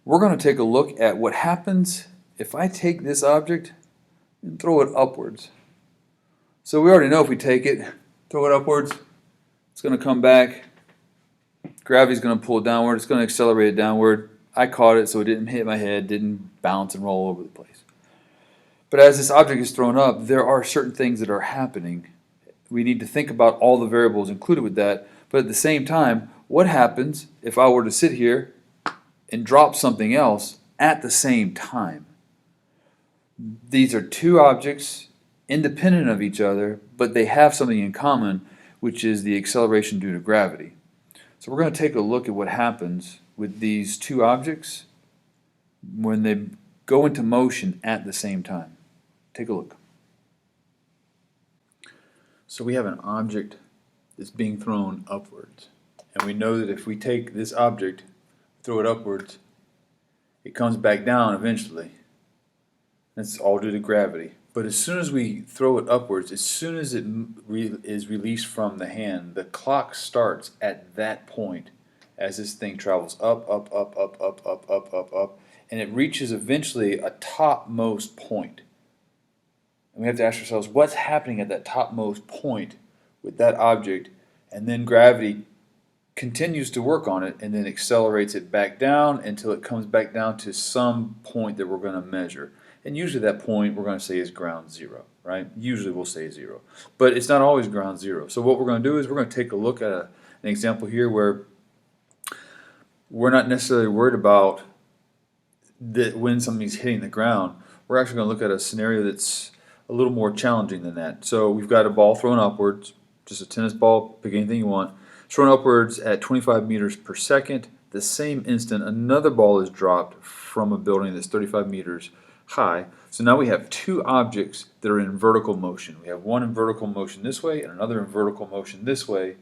we're going to take a look at what happens if I take this object and throw it upwards. So we already know if we take it, throw it upwards, it's going to come back. Gravity's going to pull it downward. It's going to accelerate it downward. I caught it so it didn't hit my head, didn't bounce and roll over the place. But as this object is thrown up, there are certain things that are happening. We need to think about all the variables included with that. But at the same time, what happens if I were to sit here and drop something else at the same time? These are two objects independent of each other, but they have something in common, which is the acceleration due to gravity. So we're going to take a look at what happens with these two objects when they go into motion at the same time. Take a look. So we have an object that's being thrown upwards. And we know that if we take this object, throw it upwards, it comes back down eventually. That's all due to gravity. But as soon as we throw it upwards, as soon as it is released from the hand, the clock starts at that point as this thing travels up, up, up, up, up, up, up, up, up, and it reaches eventually a topmost point. And we have to ask ourselves, what's happening at that topmost point with that object? And then gravity continues to work on it and then accelerates it back down until it comes back down to some point that we're going to measure. And usually that point we're going to say is ground zero, right? Usually we'll say zero. But it's not always ground zero. So what we're going to do is we're going to take a look at an example here where we're not necessarily worried about when something's hitting the ground. We're actually going to look at a scenario that's a little more challenging than that. So we've got a ball thrown upwards, just a tennis ball, pick anything you want, thrown upwards at 25 meters per second. The same instant, another ball is dropped from a building that's 35 meters high. So now we have two objects that are in vertical motion. We have one in vertical motion this way and another in vertical motion this way.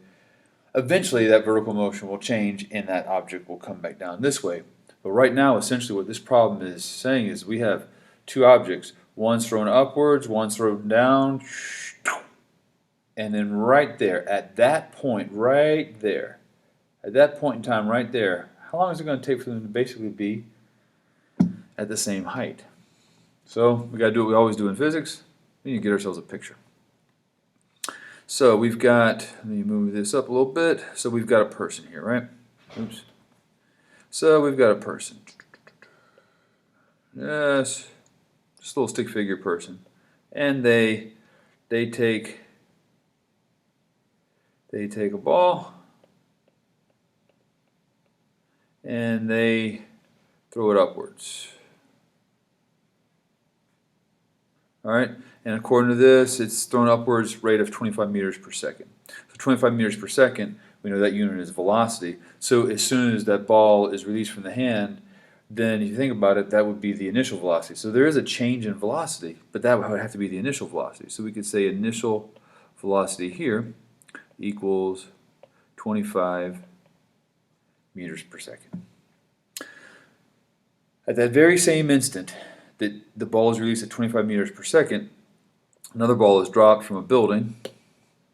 Eventually that vertical motion will change and that object will come back down this way. But right now, essentially what this problem is saying is we have two objects. One's thrown upwards, one's thrown down, and then right there, at that point right there, at that point in time right there, how long is it going to take for them to basically be at the same height? So we got to do what we always do in physics. We need to get ourselves a picture. So we've got, let me move this up a little bit. So we've got a person here, right? Oops. So we've got a person. Yes, just a little stick figure person. And they take a ball and they throw it upwards. All right, and according to this, it's thrown upwards rate of 25 meters per second. So 25 meters per second, we know that unit is velocity. So as soon as that ball is released from the hand, then if you think about it, that would be the initial velocity. So there is a change in velocity, but that would have to be the initial velocity. So we could say initial velocity here equals 25 meters per second. At that very same instant that the ball is released at 25 meters per second, another ball is dropped from a building.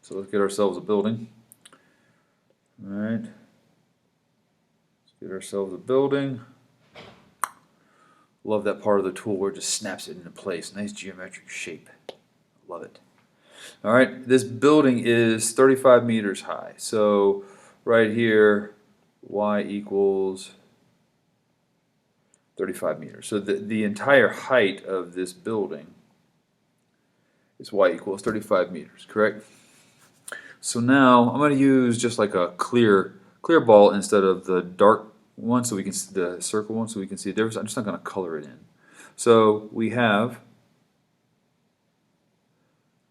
So let's get ourselves a building. All right. Let's get ourselves a building. Love that part of the tool where it just snaps it into place. Nice geometric shape. Love it. All right, this building is 35 meters high. So right here, y equals 35 meters. So the entire height of this building is y equals 35 meters, correct? So now I'm going to use just like a clear ball instead of the dark one, so we can see the circle one, so we can see the difference. I'm just not going to color it in. So we have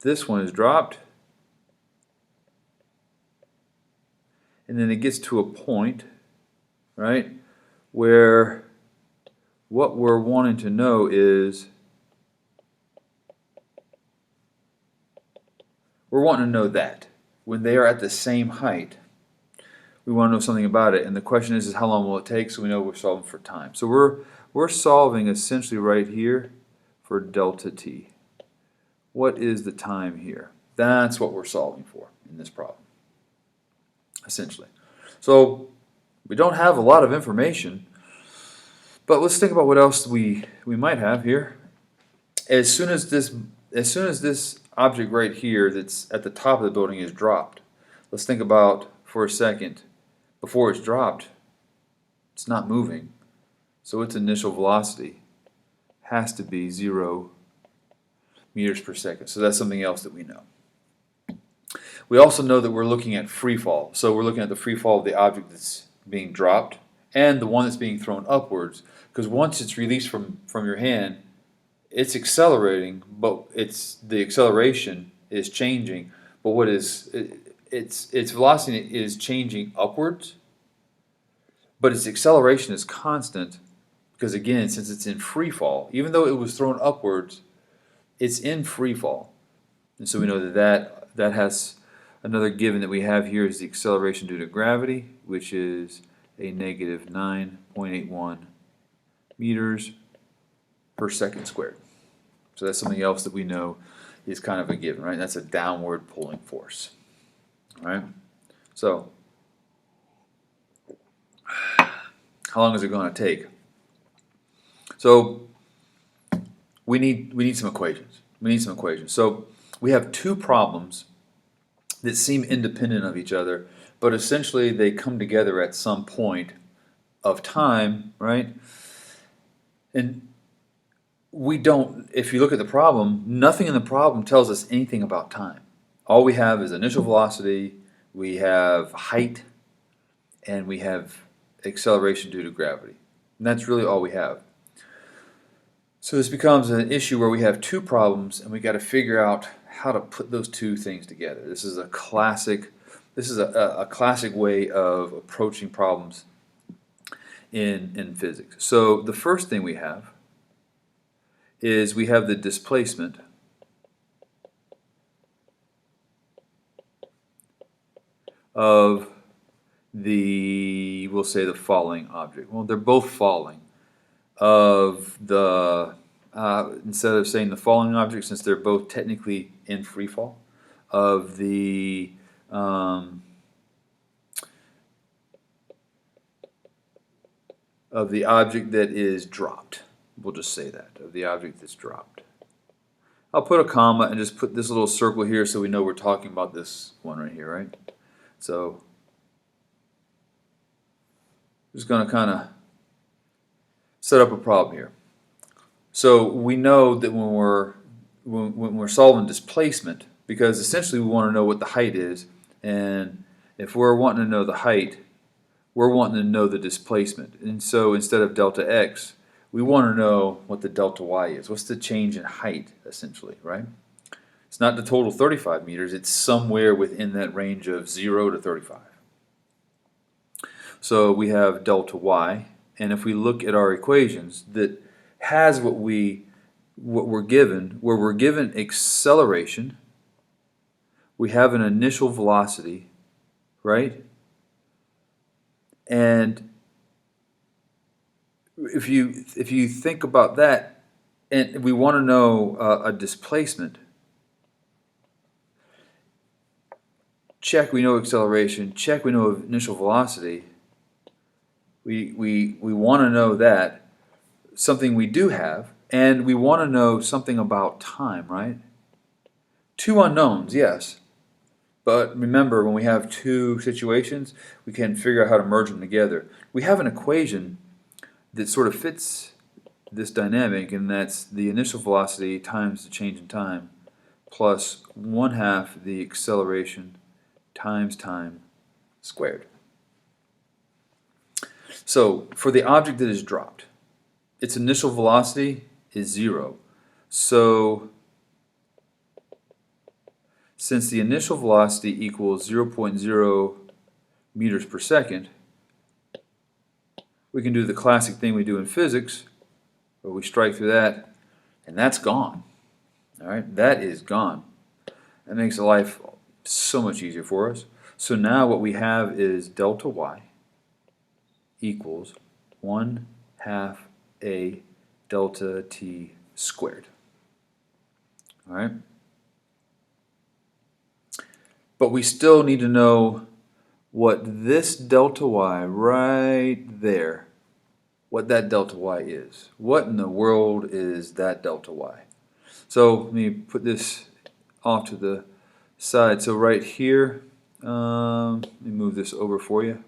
this one is dropped, and then it gets to a point, right, where what we're wanting to know is we're wanting to know that when they are at the same height, we want to know something about it. And the question is how long will it take, so we know we're solving for time. So we're solving essentially right here for delta t. What is the time here? That's what we're solving for in this problem, essentially. So we don't have a lot of information, But let's think about what else we might have here. As soon as this object right here that's at the top of the building is dropped, let's think about for a second, before it's dropped, it's not moving. So its initial velocity has to be 0 meters per second. So that's something else that we know. We also know that we're looking at free fall. So we're looking at the free fall of the object that's being dropped and the one that's being thrown upwards. Because once it's released from your hand, it's accelerating, but the acceleration is changing. But what is its velocity is changing upwards, but its acceleration is constant. Because again, since it's in free fall, even though it was thrown upwards, it's in free fall. And so we know that has another given that we have here is the acceleration due to gravity, which is a negative 9.81 meters per second squared. So that's something else that we know is kind of a given, right? That's a downward pulling force. All right? So how long is it going to take? So we need some equations. We need some equations. So we have two problems that seem independent of each other, but essentially they come together at some point of time, right? And we don't, if you look at the problem, nothing in the problem tells us anything about time. All we have is initial velocity, we have height, and we have acceleration due to gravity. And that's really all we have. So this becomes an issue where we have two problems and we got to figure out how to put those two things together. This is a classic way of approaching problems in physics. So the first thing we have is we have the displacement of we'll say the falling object. Well, they're both falling. Of the instead of saying the falling object, since they're both technically in free fall, of the object that is dropped. We'll just say that, of the object that's dropped. I'll put a comma and just put this little circle here so we know we're talking about this one right here, right? So I'm just going to kind of set up a problem here. So we know that when we're solving displacement, because essentially we want to know what the height is, and if we're wanting to know the height, we're wanting to know the displacement. And so instead of delta x, we want to know what the delta y is. What's the change in height, essentially, right? It's not the total 35 meters, it's somewhere within that range of 0 to 35. So we have delta y. And if we look at our equations, that has what we're given, where we're given acceleration, we have an initial velocity, right? And if you think about that, and we want to know a displacement, check we know acceleration, check we know initial velocity. We want to know that, something we do have, and we want to know something about time, right? Two unknowns, yes. But remember, when we have two situations, we can figure out how to merge them together. We have an equation that sort of fits this dynamic, and that's the initial velocity times the change in time plus 1/2 the acceleration times time squared. So for the object that is dropped, its initial velocity is 0. So since the initial velocity equals 0.0 meters per second, we can do the classic thing we do in physics, where we strike through that, and that's gone. All right, that is gone. That makes life so much easier for us. So now what we have is delta y equals 1/2 a delta t squared. All right. But we still need to know what this delta y right there what that delta y is. What in the world is that delta y? So let me put this off to the side. So right here, let me move this over for you.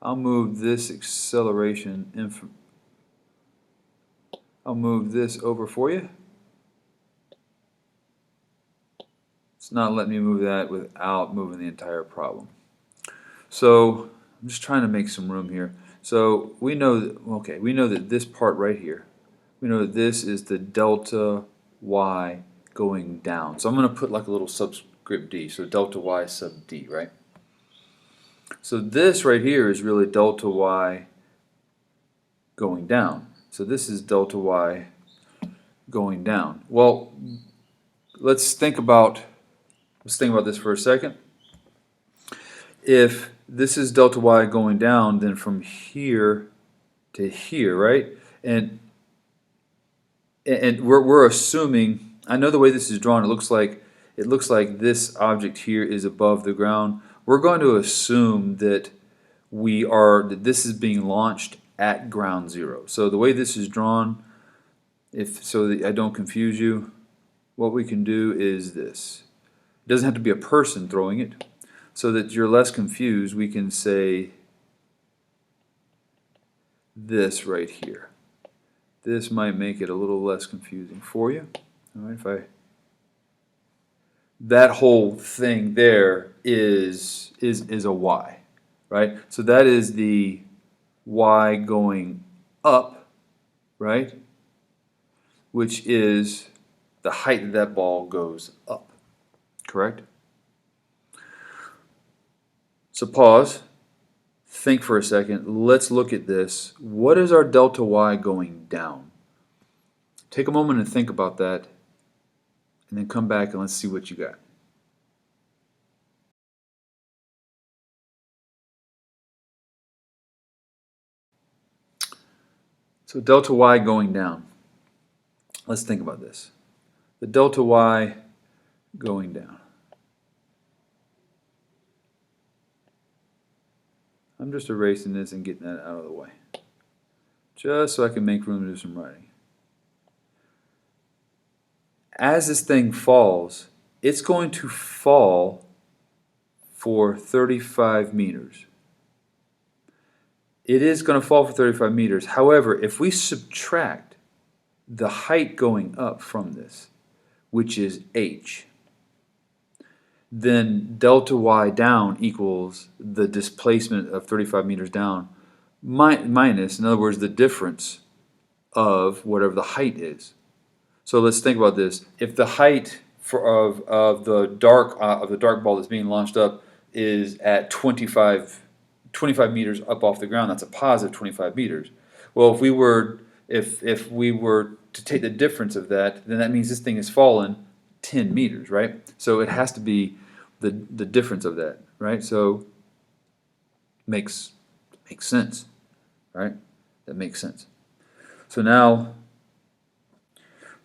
I'll move this acceleration I'll move this over for you. It's not letting me move that without moving the entire problem. So I'm just trying to make some room here. So we know that, okay, we know that this part right here, we know that this is the delta y going down. So I'm going to put like a little subscript d, so delta y sub d, right? So this right here is really delta y going down. So this is delta y going down. Well, let's think about this for a second. If this is delta y going down, then from here to here, right? And we're assuming, I know the way this is drawn, it looks like this object here is above the ground. We're going to assume that this is being launched at ground zero. So the way this is drawn, so that I don't confuse you, what we can do is this. It doesn't have to be a person throwing it. So that you're less confused, we can say this right here. This might make it a little less confusing for you. All right, that whole thing there is a y, right? So that is the y going up, right? Which is the height that ball goes up, correct? So pause, think for a second, let's look at this. What is our delta y going down? Take a moment and think about that, and then come back and let's see what you got. So delta y going down. Let's think about this. The delta y going down. I'm just erasing this and getting that out of the way, just so I can make room to do some writing. As this thing falls, it's going to fall for 35 meters. It is going to fall for 35 meters. However, if we subtract the height going up from this, which is h, then delta y down equals the displacement of 35 meters down minus, in other words, the difference of whatever the height is. So let's think about this. If the height of the dark ball that's being launched up is at 25 meters up off the ground, that's a positive 25 meters. Well, if we were to take the difference of that, then that means this thing has fallen 10 meters, right? So it has to be the difference of that, right? So makes sense, right? That makes sense. So now,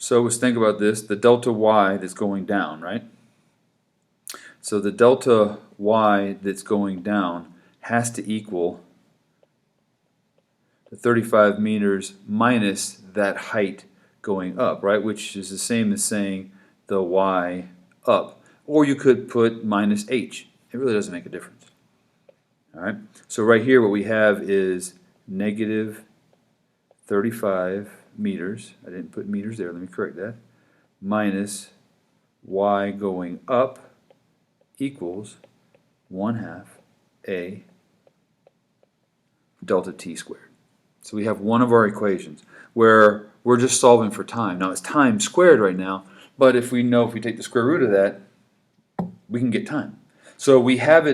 let's think about this, the delta y that's going down, right? So the delta y that's going down has to equal the 35 meters minus that height going up, right? Which is the same as saying the y up. Or you could put minus h. It really doesn't make a difference. All right. So right here what we have is negative 35 meters. I didn't put meters there. Let me correct that. Minus y going up equals 1/2 a delta t squared. So we have one of our equations where we're just solving for time. Now it's time squared right now, but if we take the square root of that, we can get time. So we have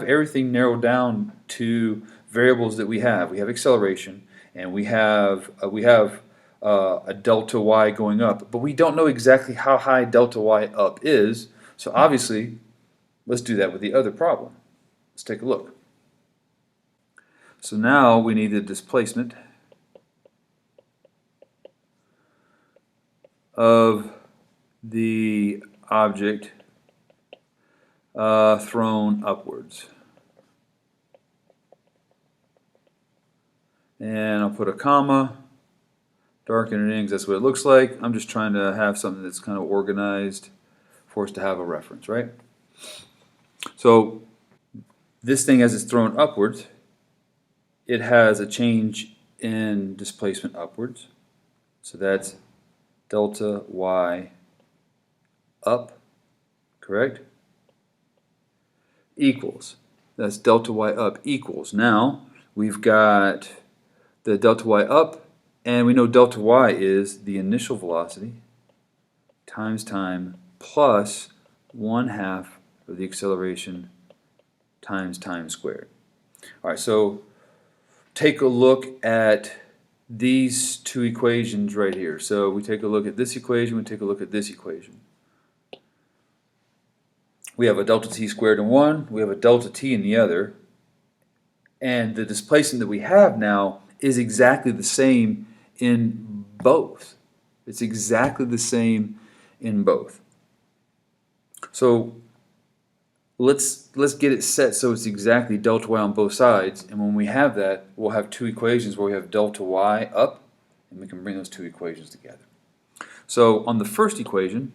everything narrowed down to variables that we have. We have acceleration, and we have a delta y going up, but we don't know exactly how high delta y up is. So obviously, let's do that with the other problem. Let's take a look. So now we need the displacement of the object thrown upwards. and I'll put a comma, darken it in because that's what it looks like. I'm just trying to have something that's kind of organized for us to have a reference, right? So this thing, as it's thrown upwards, it has a change in displacement upwards. So that's delta y up, correct? Equals. That's delta y up equals. Now we've got the delta y up, and we know delta y is the initial velocity times time plus 1/2 of the acceleration times time squared. All right, so take a look at these two equations right here. So we take a look at this equation, we take a look at this equation. We have a delta t squared in one, we have a delta t in the other, and the displacement that we have now is exactly the same in both. It's exactly the same in both. So let's get it set so it's exactly delta y on both sides, and when we have that, we'll have two equations where we have delta y up, and we can bring those two equations together. So on the first equation,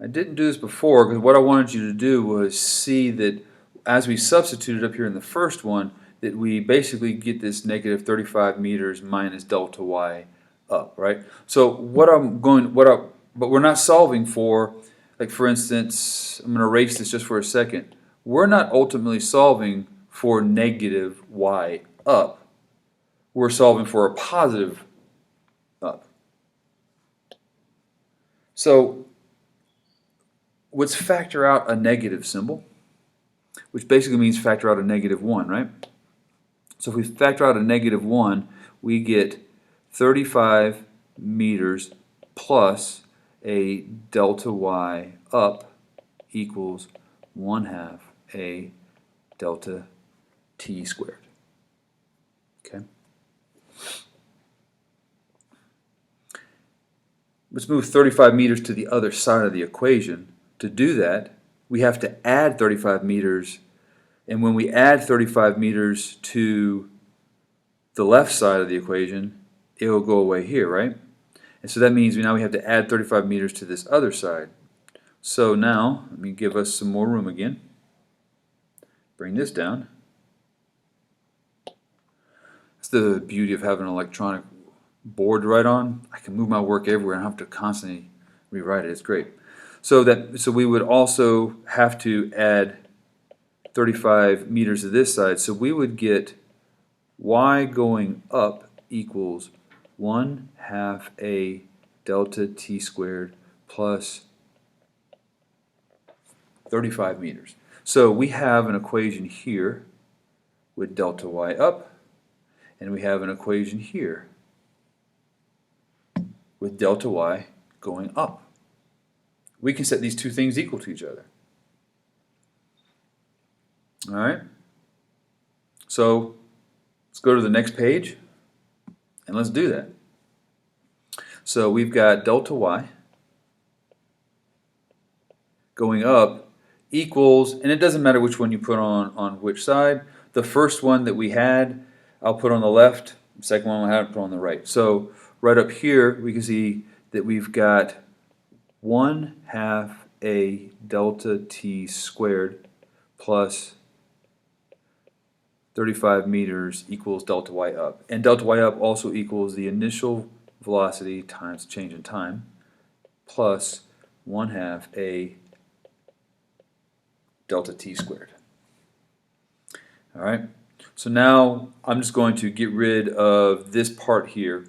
I didn't do this before because what I wanted you to do was see that as we substituted up here in the first one, that we basically get this negative 35 meters minus delta y up, right? So but we're not solving for, like for instance, I'm going to erase this just for a second. We're not ultimately solving for negative y up. We're solving for a positive up. So let's factor out a negative symbol, which basically means factor out a -1, right? So if we factor out a -1, we get 35 meters plus a delta y up equals 1/2 a delta t squared. Okay. Let's move 35 meters to the other side of the equation. To do that, we have to add 35 meters, and when we add 35 meters to the left side of the equation, it will go away here, right? And so that means now we have to add 35 meters to this other side. So now, let me give us some more room again. Bring this down. That's the beauty of having an electronic board to write on. I can move my work everywhere and I don't have to constantly rewrite it. It's great. So we would also have to add 35 meters to this side. So we would get y going up equals 1/2 a delta t squared plus 35 meters. So we have an equation here with delta y up, and we have an equation here with delta y going up. We can set these two things equal to each other. All right? So let's go to the next page, and let's do that. So we've got delta y going up equals, and it doesn't matter which one you put on which side. The first one that we had, I'll put on the left. The second one I'll put on the right. So right up here, we can see that we've got 1/2 a delta t squared plus 35 meters equals delta y up. And delta y up also equals the initial velocity times change in time plus 1/2 a delta t squared. All right, so now I'm just going to get rid of this part here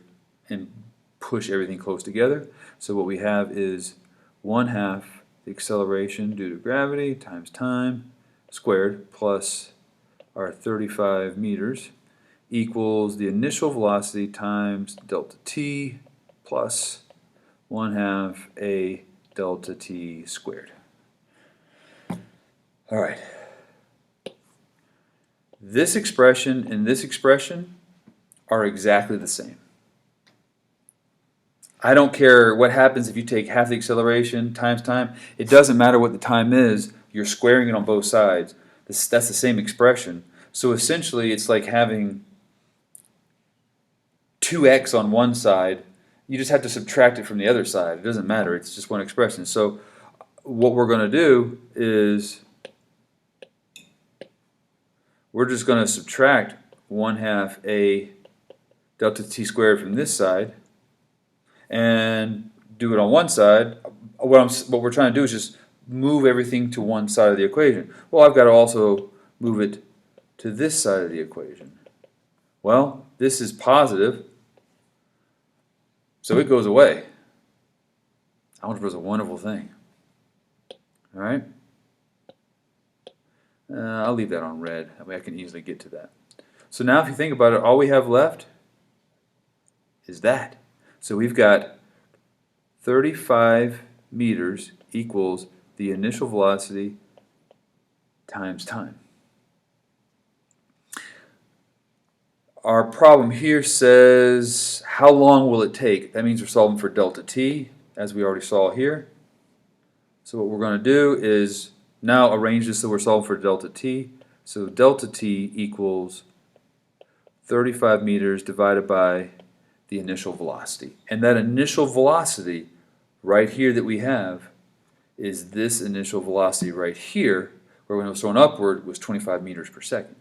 and push everything close together. So what we have is 1/2 the acceleration due to gravity times time squared plus our 35 meters equals the initial velocity times delta t plus 1/2 a delta t squared. All right. This expression and this expression are exactly the same. I don't care what happens if you take half the acceleration times time. It doesn't matter what the time is. You're squaring it on both sides. That's the same expression. So essentially it's like having 2x on one side. You just have to subtract it from the other side. It doesn't matter. It's just one expression. So what we're going to do is we're just going to subtract 1/2 a delta t squared from this side and do it on one side. What we're trying to do is just move everything to one side of the equation. Well, I've got to also move it to this side of the equation. Well, this is positive, so it goes away. Algebra is a wonderful thing. All right? I'll leave that on red. That way I can easily get to that. So now if you think about it, all we have left is that. So we've got 35 meters equals the initial velocity times time. Our problem here says how long will it take? That means we're solving for delta t, as we already saw here. So what we're going to do is now arrange this so we're solving for delta t. So delta t equals 35 meters divided by the initial velocity. And that initial velocity right here that we have is this initial velocity right here, where when it was thrown upward was 25 meters per second.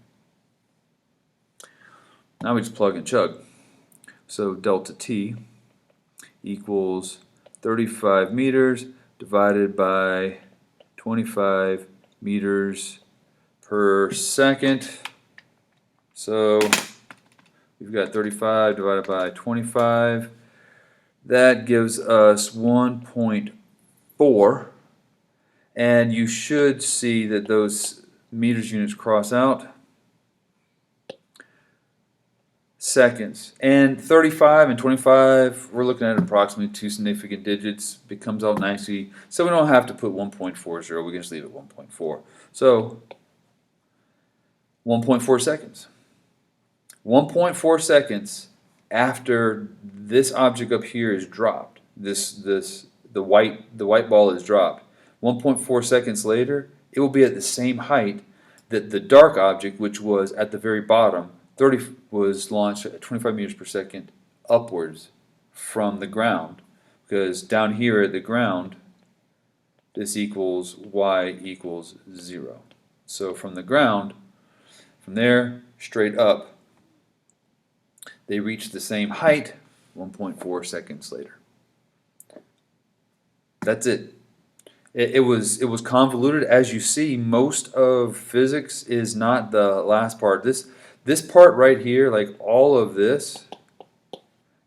Now we just plug and chug. So delta t equals 35 meters divided by 25 meters per second. So we've got 35 divided by 25. That gives us 1.4. And you should see that those meters units cross out. Seconds. And 35 and 25, we're looking at approximately 2 significant digits. It comes out nicely. So we don't have to put 1.40. We can just leave it 1.4. So 1.4 seconds. 1.4 seconds after this object up here is dropped. The white ball is dropped. 1.4 seconds later, it will be at the same height that the dark object, which was at the very bottom, was launched at 25 meters per second upwards from the ground, because down here at the ground this equals y equals 0. So from the ground, from there straight up, they reach the same height 1.4 seconds later. That's it. It was convoluted. As you see, most of physics is not the last part. This part right here, like all of this,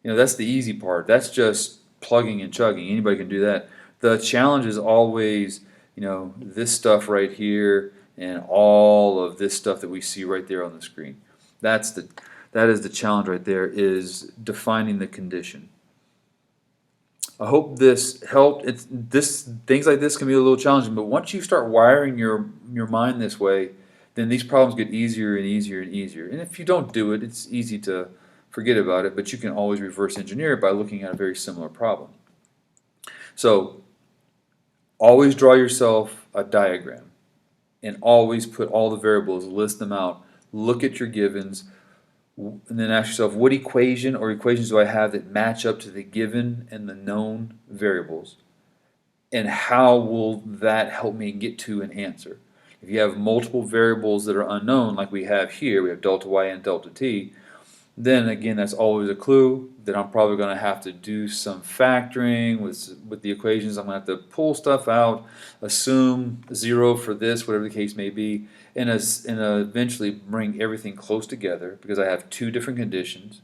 that's the easy part. That's just plugging and chugging. Anybody can do that. The challenge is always, this stuff right here and all of this stuff that we see right there on the screen. That is the challenge right there, is defining the condition. I hope this helped. Things like this can be a little challenging, but once you start wiring your mind this way, then these problems get easier and easier and easier. And if you don't do it, it's easy to forget about it, but you can always reverse engineer it by looking at a very similar problem. So always draw yourself a diagram and always put all the variables, list them out, look at your givens, and then ask yourself, what equation or equations do I have that match up to the given and the known variables, and how will that help me get to an answer? If you have multiple variables that are unknown, like we have here, we have delta y and delta t, then again that's always a clue that I'm probably going to have to do some factoring with the equations. I'm going to have to pull stuff out, assume 0 for this, whatever the case may be, and eventually bring everything close together, because I have two different conditions,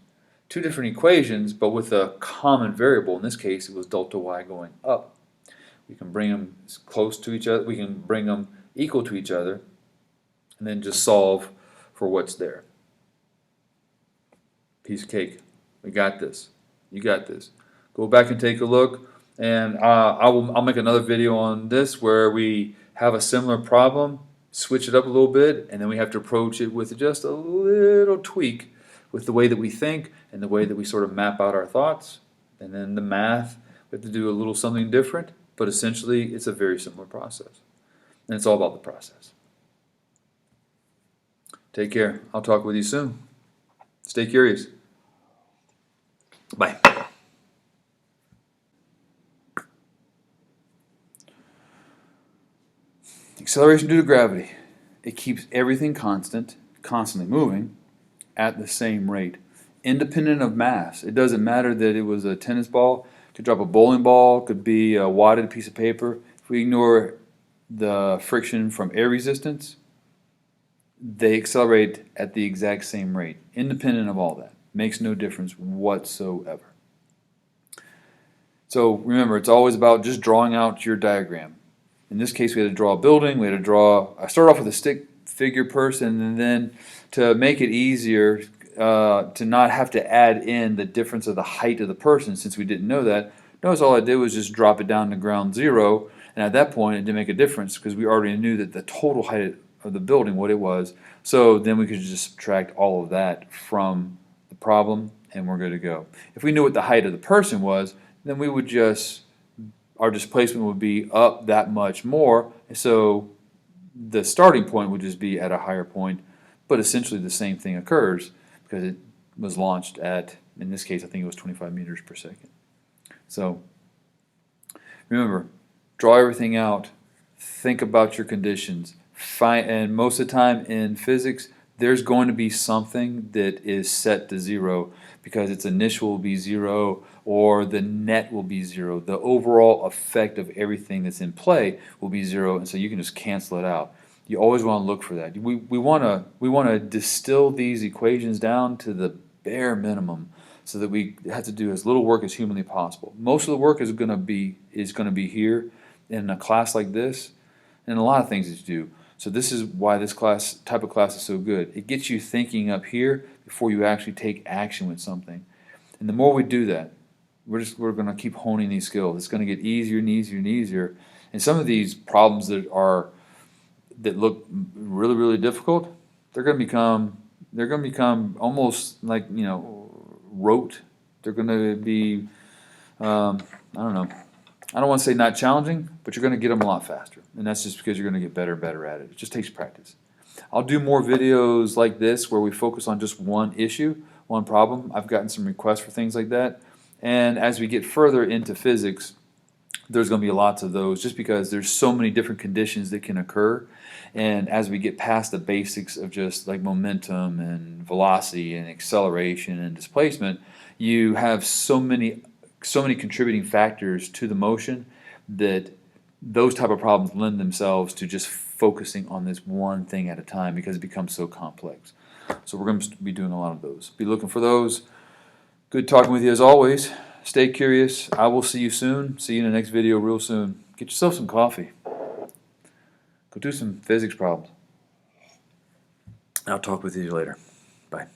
two different equations, but with a common variable. In this case, it was delta y going up. We can bring them close to each other. We can bring them equal to each other, and then just solve for what's there. Piece of cake. We got this. You got this. Go back and take a look, and I'll make another video on this where we have a similar problem, switch it up a little bit, and then we have to approach it with just a little tweak with the way that we think and the way that we sort of map out our thoughts. And then the math, we have to do a little something different, but essentially it's a very similar process. And it's all about the process. Take care. I'll talk with you soon. Stay curious. Bye. Acceleration due to gravity. It keeps everything constant, constantly moving, at the same rate, independent of mass. It doesn't matter that it was a tennis ball, could drop a bowling ball, could be a wadded piece of paper. If we ignore the friction from air resistance, they accelerate at the exact same rate, independent of all that. Makes no difference whatsoever. So remember, it's always about just drawing out your diagram. In this case, we had to draw a building. We had to I started off with a stick figure person, and then to make it easier to not have to add in the difference of the height of the person, since we didn't know that, notice all I did was just drop it down to ground zero, and at that point it didn't make a difference because we already knew that the total height of the building, what it was. So then we could just subtract all of that from the problem, and we're good to go. If we knew what the height of the person was, then we would just, our displacement would be up that much more, so the starting point would just be at a higher point, but essentially the same thing occurs because it was launched at, in this case, I think it was 25 meters per second. So remember, draw everything out, think about your conditions, and most of the time in physics, there's going to be something that is set to zero because its initial will be zero or the net will be zero. The overall effect of everything that's in play will be zero, and so you can just cancel it out. You always want to look for that. We want to distill these equations down to the bare minimum so that we have to do as little work as humanly possible. Most of the work is going to be here in a class like this, and a lot of things that you do. So this is why this type of class is so good. It gets you thinking up here before you actually take action with something. And the more we do that, we're going to keep honing these skills. It's going to get easier and easier and easier. And some of these problems that look really, really difficult, they're going to become almost like, rote. They're going to be I don't know. I don't want to say not challenging, but you're going to get them a lot faster. And that's just because you're going to get better and better at it. It just takes practice. I'll do more videos like this where we focus on just one issue, one problem. I've gotten some requests for things like that. And as we get further into physics, there's going to be lots of those just because there's so many different conditions that can occur. And as we get past the basics of just like momentum and velocity and acceleration and displacement, you have so many contributing factors to the motion that those type of problems lend themselves to just focusing on this one thing at a time because it becomes so complex. So we're going to be doing a lot of those. Be looking for those. Good talking with you as always. Stay curious. I will see you soon. See you in the next video real soon. Get yourself some coffee. Go do some physics problems. I'll talk with you later. Bye.